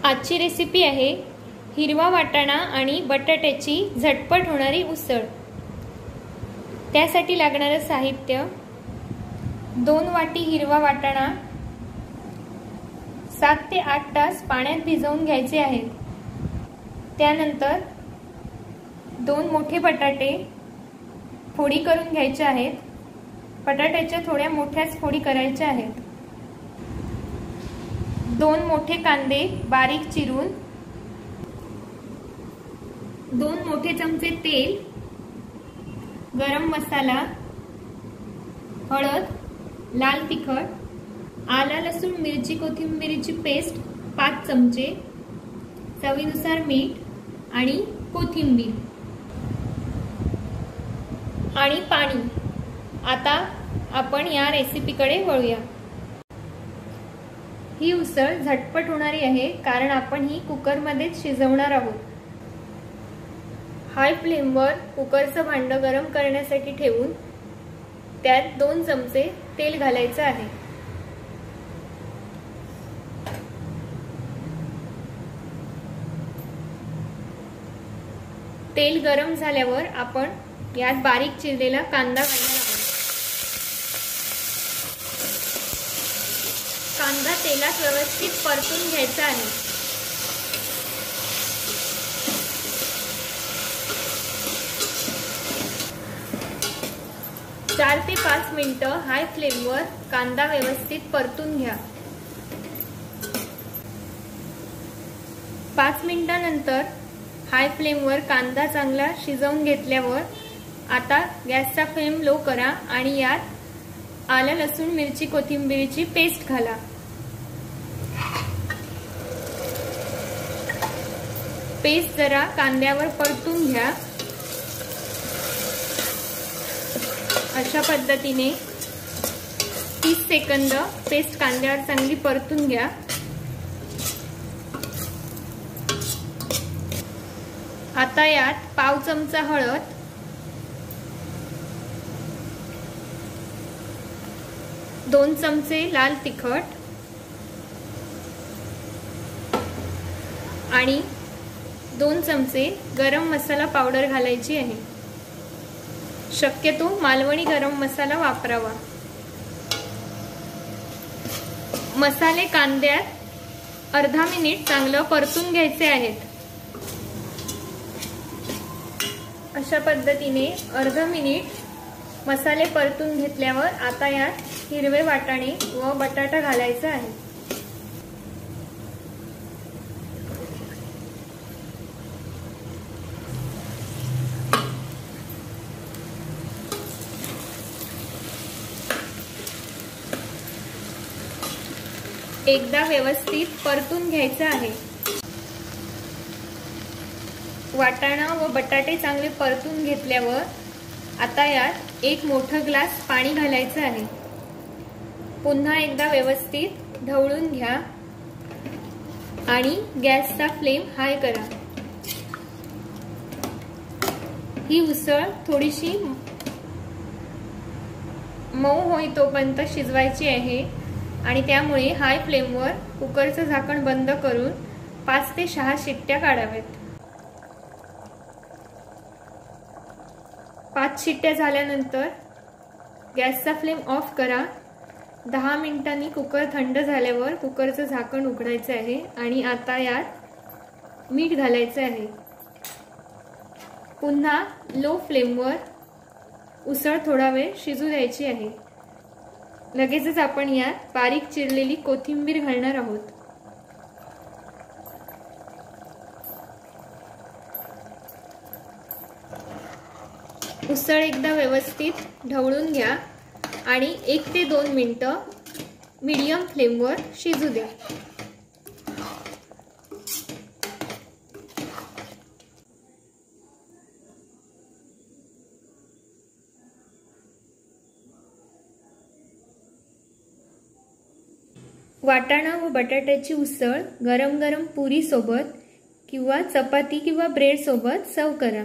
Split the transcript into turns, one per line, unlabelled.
आजची रेसिपी आहे हिरवा वाटाणा आणि बटाट्याची झटपट होणारी उसळ। त्यासाठी लागणारे साहित्य 2 वाटी हिरवा वाटाणा 7 ते 8 तास पाण्यात भिजवून घ्यायचे आहेत। त्यानंतर 2 मोठे बटाटे फोडी करून घ्यायचे आहेत। बटाट्याच्या थोड्या मोठ्याच फोडी करायच्या आहेत। 2 मोठे कांदे बारीक चिरून, 2 मोठे चमचे तेल, गरम मसाला, हळद, लाल तिखट, आला लसूण मिरची कोथिंबीरची पेस्ट 5 चमचे, चवीनुसार मीठ आणि कोथिंबीर आणि पाणी। आता आपण या रेसिपीकडे वळूया। ही उसळ झटपट होणारी आहे कारण आपण ही कुकर मध्ये शिजवणार आहोत। हाय फ्लेमवर कुकरचं भांड गरम करण्यासाठी ठेवून त्यात 2 चमचे तेल घालायचे आहे। तेल गरम झाल्यावर आपण यात बारीक चिरलेला कांदा घालणार आहोत। कांदा तेलात व्यवस्थित परतून घ्यायचा आहे। चार ते 5 मिनिटं हाय फ्लेमवर कांदा व्यवस्थित परतून घ्या। 5 मिनिटांनंतर हाय फ्लेमवर कांदा चांगला शिजवून घेतल्यावर आता गॅसचा फ्लेम लो करा आणि यात आलं लसूण मिरची कोथिंबीरची पेस्ट घाला। पेस्ट जरा कांद्यावर परतून घ्या। अशा पद्धतीने 30 सेकंद पेस्ट कांद्यावर चांगली परतून घ्या। आता यात पाव चमचा हळद, 2 चमचे लाल तिखट आणि 2 चमचे गरम मसाला पावडर घालायची आहे। शक्यतो मालवणी गरम मसाला वापरावा। मसाले कांद्यात अर्धा मिनिट चांगलं परतून घ्यायचे आहेत। अशा पद्धतीने अर्धा मिनिट मसाले परतून घेतल्यावर आता यात हिरवे वाटाणे व बटाटा घालायचा आहे। एकदा व्यवस्थित परतून घ्यायचं आहे। वाटाणा व बटाटे चांगले परतून घेतल्यावर आता यात 1 मोठा ग्लास पाणी घालायचं आहे। पुन्हा एकदा व्यवस्थित ढवळून घ्या आणि गॅसचा फ्लेम हाय करा। ही उसळ थोडीशी मऊ होई तोपर्यंत शिजवायची आहे आणि त्यामुळे हाय फ्लेमवर कुकरचं झाकण बंद करून 5 ते 6 शिट्ट्या काढाव्यात। 5 शिट्ट्या झाल्यानंतर गॅसचा फ्लेम ऑफ करा। 10 मिनिटांनी कुकर थंड झाल्यावर कुकरचं झाकण उघडायचं आहे आणि आता यात मीठ घालायचं आहे। पुन्हा लो फ्लेमवर उसळ थोडा वेळ शिजू द्यायची आहे। लगेचच आपण यात बारीक चिरलेली कोथिंबीर घालणार आहोत। उसळ एकदा व्यवस्थित ढवळून घ्या आणि 1 ते 2 मिनिटं मीडियम फ्लेमवर शिजू द्या। वाटाणा व बटाट्याची उसळ गरम गरम पुरी सोबत किंवा चपाती किंवा ब्रेड सोबत सर्व करा।